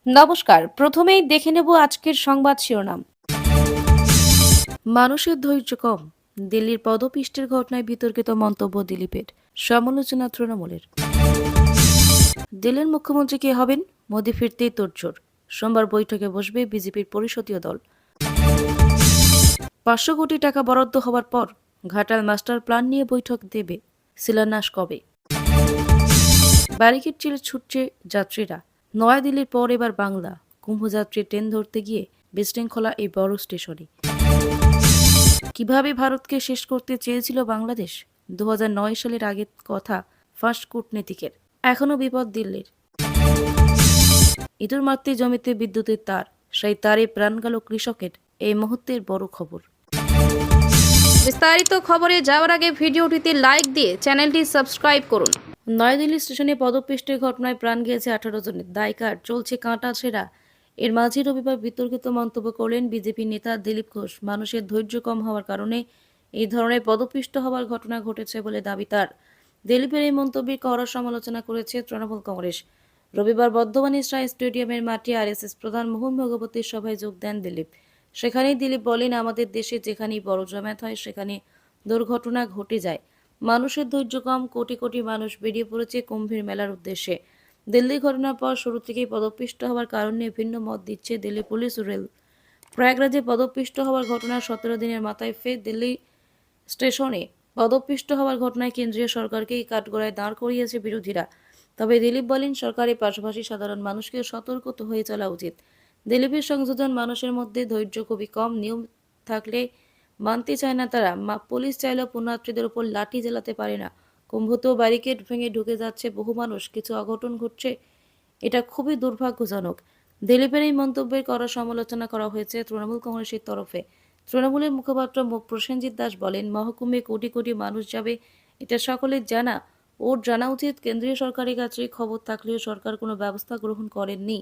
নমস্কার, প্রথমেই দেখে নেব আজকের সংবাদ শিরোনাম। মানুষের ধৈর্য কম, দিল্লির পদপিষ্টের ঘটনায় বিতর্কিত মন্তব্য দিলীপের, সমালোচনা তৃণমূলের। দিল্লির মুখ্যমন্ত্রী কে হবেন? মোদি ফিরতেই তোড়জোড়, সোমবার বৈঠকে বসবে বিজেপির পরিষদীয় দল। 500 কোটি টাকা বরাদ্দ হওয়ার পর ঘাটাল মাস্টার প্ল্যান নিয়ে বৈঠক দেবে, শিলান্যাস কবে? ব্যারিকেড চিরে ছুটছে যাত্রীরা, নয়াদিল্লির পর এবার বাংলা। কুম্ভযাত্রী ট্রেন ধরতে গিয়ে বিশৃঙ্খলা এই বড় স্টেশনে। কিভাবে ভারতকে শেষ করতে চেয়েছিল বাংলাদেশ? 2009 সালের আগের কথা ফাঁস কূটনীতিকের, এখনো বিপদ দিল্লির। ইঁদুর মারতে জমিতে বিদ্যুতের তার, সেই তারে প্রাণ গেল কৃষকের, এই মুহূর্তের বড় খবর। বিস্তারিত খবরে যাওয়ার আগে ভিডিওটিতে লাইক দিয়ে চ্যানেলটি সাবস্ক্রাইব করুন। নয়াদিল্লি স্টেশনে পদপিষ্টের ঘটনায় প্রাণ গিয়েছে 18 জনের, দায়কার চলছে কাঁটা ছেঁড়া। এর মাঝে রবিবার বিতর্কিত মন্তব্য করলেন বিজেপি নেতা দিলীপ ঘোষ। মানুষের ধৈর্য কম হওয়ার কারণে এই ধরনের পদপিষ্ট হওয়ার ঘটনা ঘটেছে বলে দাবি তার। দিলীপের এই মন্তব্যের কড়া সমালোচনা করেছে তৃণমূল কংগ্রেস। রবিবার বর্ধমানে সাই স্টেডিয়ামের মাঠে আরএসএস প্রধান মোহন ভগবতীর সভায় যোগ দেন দিলীপ। সেখানেই দিলীপ বলেন, আমাদের দেশে যেখানেই বড় জমায়েত হয় সেখানে দুর্ঘটনা ঘটে যায়। মানুষের ধৈর্য কম, কোটি কোটি মানুষ বেরিয়ে পড়েছে কুম্ভের মেলার উদ্দেশ্যে। দিল্লি ঘটনার পর শুরু থেকেই পদপিষ্ট হওয়ার কারণ নিয়ে ভিন্ন মত দিচ্ছে দিল্লি পুলিশ ও রেল। প্রয়াগরাজে পদপিষ্ট হওয়ার ঘটনার 17 দিনের মাথায় ফের দিল্লি স্টেশনে পদপিষ্ট হওয়ার ঘটনায় কেন্দ্রীয় সরকারকেই কাঠগড়ায় দাঁড় করিয়েছে বিরোধীরা। তবে দিলীপ বলেন, সরকারের পাশাপাশি সাধারণ মানুষকে সতর্ক হয়ে চলা উচিত। দিলীপের সংযোজন, মানুষের মধ্যে ধৈর্য খুবই কম, নিয়ম থাকলে মানতে চায় না তারা। পুলিশ চাইলেও পুণ্যার্থীদের উপর লাঠি জ্বালাতে পারে না। কুম্ভতেও ব্যারিকেড ভেঙে ঢুকে যাচ্ছে বহু মানুষ, কিছু অঘটন ঘটছে, এটা খুবই দুর্ভাগ্যজনক। দিলীপের এই মন্তব্যের কড়া সমালোচনা করা হয়েছে তৃণমূল কংগ্রেসের তরফে। তৃণমূলের মুখপাত্র প্রসেনজিৎ দাস বলেন, মহকুমে কোটি কোটি মানুষ যাবে, এটা সকলের জানা। ওর জানা উচিত। কেন্দ্রীয় সরকারের কাছে খবর থাকলেও সরকার কোনো ব্যবস্থা গ্রহণ করেননি।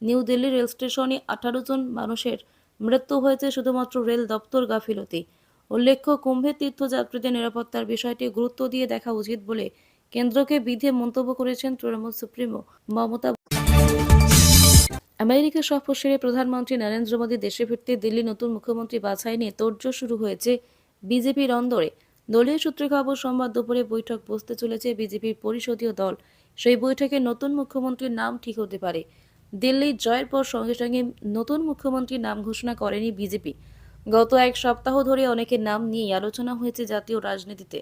নিউ দিল্লি রেল স্টেশনে 18 জন মানুষের মৃত্যু হয়েছে শুধুমাত্র রেল দপ্তর গাফিলতি। উল্লেখ্য, কুম্ভের তীর্থযাত্রীদের নিরাপত্তার বিষয়টি গুরুত্ব দিয়ে দেখা উচিত বলে কেন্দ্রকে বিধে মন্তব্য করেছেন তৃণমূল সুপ্রিমো মমতা। আমেরিকা সফর সেরে প্রধানমন্ত্রী নরেন্দ্র মোদী দেশে ফিরতে দিল্লি নতুন মুখ্যমন্ত্রী বাছাই নিয়ে তোড়জোড় শুরু হয়েছে বিজেপির অন্দরে। দলীয় সূত্রে খবর, সোমবার দুপুরে বৈঠক বসতে চলেছে বিজেপির পরিষদীয় দল। সেই বৈঠকে নতুন মুখ্যমন্ত্রীর নাম ঠিক হতে পারে। দিল্লির জয়ের পর সঙ্গে সঙ্গে নতুন মুখ্যমন্ত্রীর নাম ঘোষণা করেনি বিজেপি। গত এক সপ্তাহ ধরে অনেকের নাম নিয়েই আলোচনা হয়েছে জাতীয় রাজনীতিতে,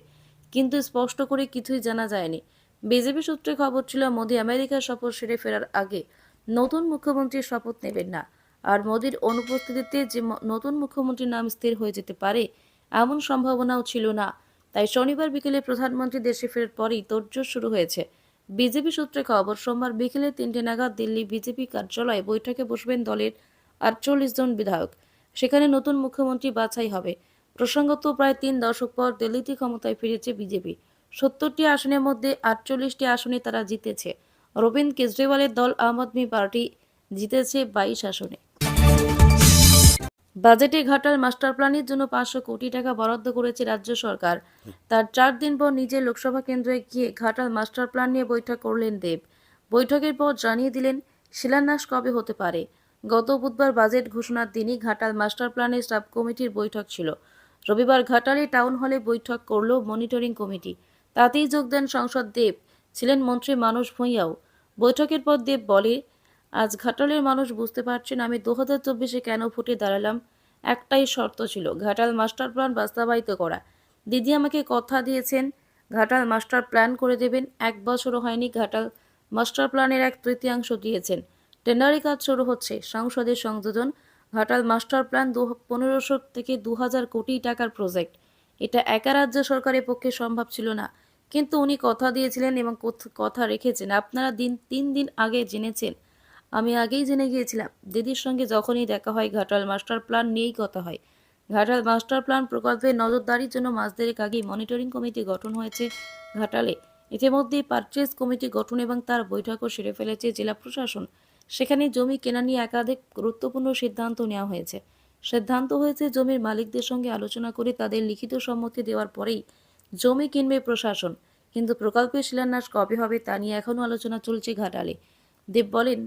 কিন্তু স্পষ্ট করে কিছুই জানা যায়নি। বিজেপি সূত্রে খবর ছিল, মোদী আমেরিকা সফর সেরে ফেরার আগে নতুন মুখ্যমন্ত্রীর শপথ নেবেন না। আর মোদীর অনুপস্থিতিতে যে নতুন মুখ্যমন্ত্রীর নাম স্থির হয়ে যেতে পারে এমন সম্ভাবনাও ছিল না। তাই শনিবার বিকেলে প্রধানমন্ত্রী দেশে ফেরার পরই তোড়জোড় শুরু হয়েছে। বিজেপি সূত্রে খবর, সোমবার বিকেলে 3টে নাগাদ দিল্লি বিজেপি কার্যালয়ে বৈঠকে বসবেন দলের 48 জন বিধায়ক। সেখানে নতুন মুখ্যমন্ত্রী বাছাই হবে। প্রসঙ্গত, প্রায় 3 দশক পর দিল্লিতে ক্ষমতায় ফিরেছে বিজেপি। 70টি আসনের মধ্যে 48টি আসনে তারা জিতেছে। অরবিন্দ কেজরিওয়ালের দল আম আদমি পার্টি জিতেছে 22 আসনে। বাজেটে ঘাটাল মাস্টার প্ল্যানের জন্য 500 কোটি টাকা বরাদ্দ করেছে রাজ্য সরকার। তার 4 দিন পর নিজের লোকসভা কেন্দ্রে গিয়ে ঘাটাল মাস্টার প্ল্যান নিয়ে বৈঠক করলেন দেব। বৈঠকের পর জানিয়ে দিলেন শিলান্যাস কবে হতে পারে। গত বুধবার বাজেট ঘোষণার দিনই ঘাটাল মাস্টার প্ল্যানের সাব কমিটির বৈঠক ছিল। রবিবার ঘাটালে টাউন হলে বৈঠক করল মনিটরিং কমিটি। তাতেই যোগ দেন সাংসদ দেব, ছিলেন মন্ত্রী মানস ভূঁইয়াও। বৈঠকের পর দেব বলে, আজ ঘাটালের মানুষ বুঝতে পারছেন আমি 2024-এ কেন ভোটে দাঁড়ালাম। একটাই শর্ত ছিল, ঘাটাল মাস্টার প্ল্যান বাস্তবায়িত করা। দিদি আমাকে কথা দিয়েছেন ঘাটাল মাস্টার প্ল্যান করে দেবেন। 1 বছরও হয়নি, ঘাটাল মাস্টার প্ল্যানের 1/3 দিয়েছেন। টেন্ডারে কাজ শুরু হচ্ছে। সংসদের সংযোজন, ঘাটাল মাস্টার প্ল্যান 1500 থেকে 2000 কোটি টাকার প্রজেক্ট। এটা একা রাজ্য সরকারের পক্ষে সম্ভব ছিল না, কিন্তু উনি কথা দিয়েছিলেন এবং কথা রেখেছেন। আপনারা 3 দিন আগে জেনেছেন, আমি আগেই জেনে গিয়েছিলাম। দিদির সঙ্গে যখনই দেখা হয় ঘাটাল মাস্টার প্ল্যান নিয়েই কথা হয়। ঘাটাল মাস্টার প্ল্যান প্রকল্পের নজরদারির জন্য মাস দেড়েক আগেই মনিটরিং কমিটি গঠন হয়েছে ঘাটালে। ইতিমধ্যেই পারচেজ কমিটি গঠন এবং তার বৈঠকও সেরে ফেলেছে জেলা প্রশাসন। সেখানে জমি কেনা নিয়ে একাধিক গুরুত্বপূর্ণ সিদ্ধান্ত নেওয়া হয়েছে। সিদ্ধান্ত হয়েছে, জমির মালিকদের সঙ্গে আলোচনা করে তাদের লিখিত সম্মতি দেওয়ার পরেই জমি কিনবে প্রশাসন। কিন্তু প্রকল্পের শিলান্যাস কবে হবে তা নিয়ে এখনও আলোচনা চলছে ঘাটালে। দেব বলেন,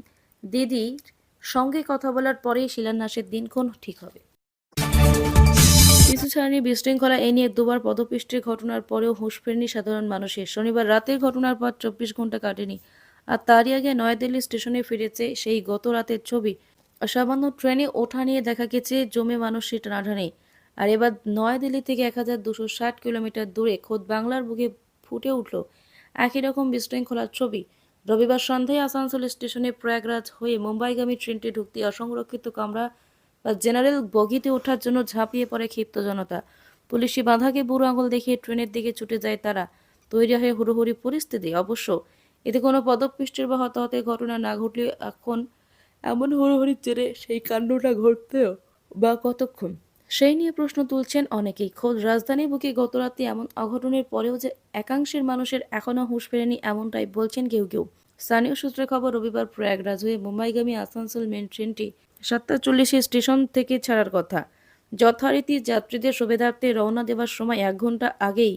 দিদির সঙ্গে কথা বলার পরেই শিলান্যাসের দিনক্ষণ ঠিক হবে। পিছু ছাড়েনি বিশৃঙ্খলা, এ নিয়ে দুবার পদপিষ্টের ঘটনার পরেও হুঁশ ফেরেনি সাধারণ মানুষের। শনিবার রাতের ঘটনার পর 24 ঘন্টা কাটেনি, আর তারই আগে নয়াদিল্লি স্টেশনে ফিরেছে সেই গত রাতের ছবি। সামান্য ট্রেনে ওঠা নিয়ে দেখা গেছে জমে মানুষের টানাটানি। আর এবার নয়াদিল্লি থেকে 1260 কিলোমিটার দূরে খোদ বাংলার বুকে ফুটে উঠল একই রকম বিশৃঙ্খলার ছবি। রবিবার সন্ধ্যায় আসানসোল স্টেশনে প্রয়াগরাজ হয়ে মুম্বাইগামী ট্রেনটি ঢুকতে অসংরক্ষিত কামরা বা জেনারেল বগিতে ওঠার জন্য ঝাঁপিয়ে পড়ে ক্ষিপ্ত জনতা। পুলিশি বাধাকে বুড়ো আঙুল দেখিয়ে ট্রেনের দিকে ছুটে যায় তারা। তৈরি হয় হুড়োহুড়ি পরিস্থিতি। অবশ্য এতে কোনো পদপিষ্টের বা হতাহতের ঘটনা না ঘটলে এখন এমন হুড়োহুড়ির জেরে সেই কাণ্ডটা ঘটতেও বা কতক্ষণ, সেই নিয়ে প্রশ্ন তুলছেন অনেকেই। খোদ রাজধানী বুকে গতরাতে এমন অঘটনের পরেও যে একাংশের মানুষের এখনও হুঁশ ফেরেনি, এমনটাই বলছেন কেউ কেউ। স্থানীয় সূত্রে খবর, রবিবার প্রয়াগরাজ হয়ে মুম্বাইগামী আসানসোল মেন ট্রেনটি 7:40 স্টেশন থেকে ছাড়ার কথা। যথারীতি যাত্রীদের সুবিধার্থে রওনা দেওয়ার সময় 1 ঘন্টা আগেই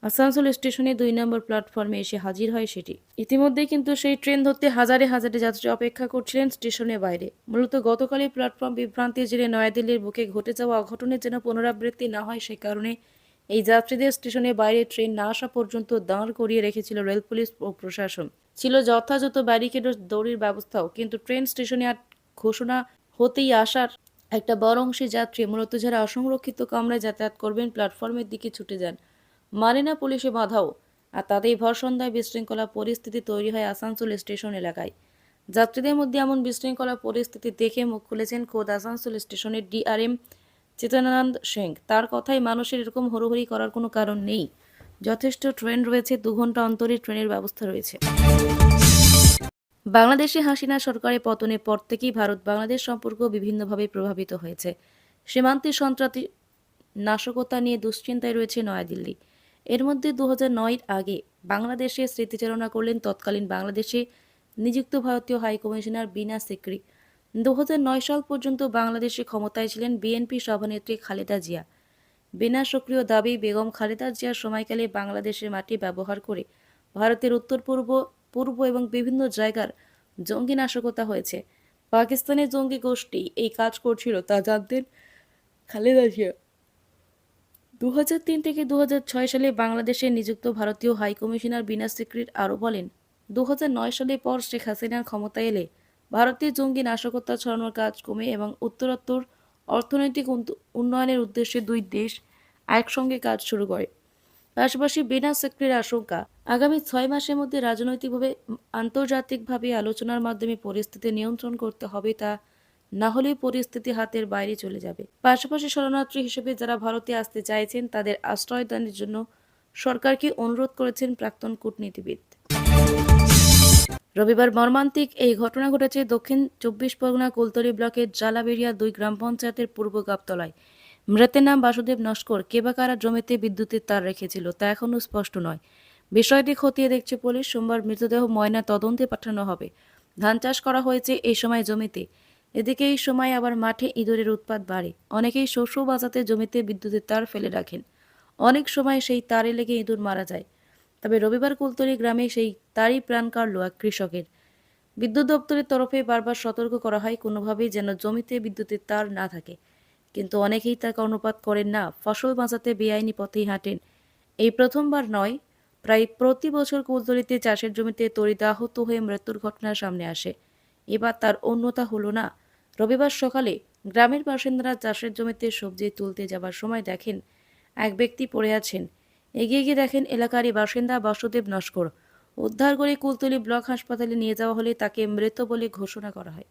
আসানসোল স্টেশনে 2 নম্বর প্ল্যাটফর্মে এসে হাজির হয় সেটি। ইতিমধ্যেই কিন্তু সেই ট্রেন ধরতে হাজারে হাজারে যাত্রী অপেক্ষা করছিলেন স্টেশনের বাইরে। মূলত গতকালই প্ল্যাটফর্ম বিভ্রান্তির জেরে নয়াদিল্লির বুকে ঘটে যাওয়া অঘটনের যেন পুনরাবৃত্তি না হয়, সে কারণে এই যাত্রীদের স্টেশনের বাইরে ট্রেন না আসা পর্যন্ত দাঁড় করিয়ে রেখেছিল রেল পুলিশ ও প্রশাসন। ছিল যথাযথ ব্যারিকেড ও দড়ির ব্যবস্থাও, কিন্তু ট্রেন স্টেশনে আর ঘোষণা হতেই আসার একটা বড় অংশের যাত্রী, মূলত যারা অসংরক্ষিত কামরায় যাতায়াত করবেন, প্ল্যাটফর্মের দিকে ছুটে যান। মানে না পুলিশে বাধাও, আর তাতেই ভর সন্ধ্যায় বিশৃঙ্খলা পরিস্থিতি তৈরি হয় আসানসোল স্টেশন এলাকায়। যাত্রীদের মধ্যে এমন বিশৃঙ্খলা পরিস্থিতি দেখে মুখ খুলেছেন খোদ আসানসোল স্টেশনের ডিআরএম চেতনানন্দ সিং। তার কথায় মানুষের এরকম হুড়োহুড়ি করার কোনো কারণ নেই। যথেষ্ট ট্রেন রয়েছে, 2 ঘন্টা অন্তরে ট্রেনের ব্যবস্থা রয়েছে। বাংলাদেশে হাসিনা সরকারের পতনের পর থেকেই ভারত বাংলাদেশ সম্পর্ক বিভিন্নভাবে প্রভাবিত হয়েছে। সীমান্তে সন্ত্রাসী নাশকতা নিয়ে দুশ্চিন্তায় রয়েছে নয়াদিল্লি। এর মধ্যে 2009 আগে বাংলাদেশে স্মৃতিচারণা করলেন তৎকালীন বাংলাদেশে নিযুক্ত ভারতীয় হাইকমিশনার বিনা সিকরি। 2009 সাল পর্যন্ত বাংলাদেশে ক্ষমতায় ছিলেন বিএনপি সভানেত্রী খালেদা জিয়া। বিনা সক্রিয় দাবি, বেগম খালেদা জিয়ার সময়কালে বাংলাদেশের মাটি ব্যবহার করে ভারতের উত্তর পূর্ব পূর্ব এবং বিভিন্ন জায়গার জঙ্গি নাশকতা হয়েছে। পাকিস্তানের জঙ্গি গোষ্ঠী এই কাজ করছিল তা জানতেন খালেদা জিয়া। 2003 থেকে 2006 সালে বাংলাদেশে নিযুক্ত ভারতীয় হাইকমিশনার বিনা সিকরির আরও বলেন, 2009 সালের পর শেখ হাসিনার ক্ষমতায় এলে ভারতে জঙ্গি নাশকতা ছড়ানোর কাজ কমে এবং উত্তরোত্তর অর্থনৈতিক উন্নয়নের উদ্দেশ্যে দুই দেশ একসঙ্গে কাজ শুরু করে। পাশাপাশি বিনা সিকরির আশঙ্কা, আগামী 6 মাসের মধ্যে রাজনৈতিকভাবে আন্তর্জাতিকভাবে আলোচনার মাধ্যমে পরিস্থিতি নিয়ন্ত্রণ করতে হবে, তা না হলে পরিস্থিতি হাতের বাইরে চলে যাবে। পাশাপাশি শরণার্থী হিসেবে যারা ভারতে আসতে চাইছেন তাদের আশ্রয়দানের জন্য সরকারকে অনুরোধ করেছেন প্রাক্তন কূটনীতিবিদ। রবিবার মর্মান্তিক এই ঘটনা ঘটেছে দক্ষিণ 24 পরগনা কুলতলি ব্লকের জালাবেড়িয়া 2 গ্রাম পঞ্চায়েতের পূর্ব গাবতলায়। মৃতের নাম বাসুদেব নস্কর। কে বা কারা জমিতে বিদ্যুতের তার রেখেছিল তা এখনও স্পষ্ট নয়। বিষয়টি খতিয়ে দেখছে পুলিশ। সোমবার মৃতদেহ ময়না তদন্তে পাঠানো হবে। ধান চাষ করা হয়েছে এই সময় জমিতে। এদিকে এই সময় আবার মাঠে ইঁদুরের উৎপাত বাড়ে। অনেকেই শস্য বাঁচাতে জমিতে বিদ্যুতের তার ফেলে রাখেন। অনেক সময় সেই তারে লেগে ইঁদুর মারা যায়। তবে রবিবার কুলতলি গ্রামে সেই তারই প্রাণ কাড়ল এক কৃষকের। বিদ্যুৎ দপ্তরের তরফে বারবার সতর্ক করা হয় কোনোভাবেই যেন জমিতে বিদ্যুতের তার না থাকে, কিন্তু অনেকেই তার কর্ণপাত করেন না। ফসল বাঁচাতে বেআইনি পথেই হাঁটেন। এই প্রথমবার নয়, প্রায় প্রতি বছর কুলতলিতে চাষের জমিতে তড়িৎ আহত হয়ে মৃত্যুর ঘটনা সামনে আসে। এবার তার অন্যতা হলো না। রবিবার সকালে গ্রামের বাসিন্দারা চাষের জমিতে সবজি তুলতে যাবার সময় দেখেন এক ব্যক্তি পড়ে আছেন। এগিয়ে গিয়ে দেখেন এলাকারই বাসিন্দা বাসুদেব নস্কর। উদ্ধার করে কুলতলি ব্লক হাসপাতালে নিয়ে যাওয়া হলে তাকে মৃত বলে ঘোষণা করা হয়।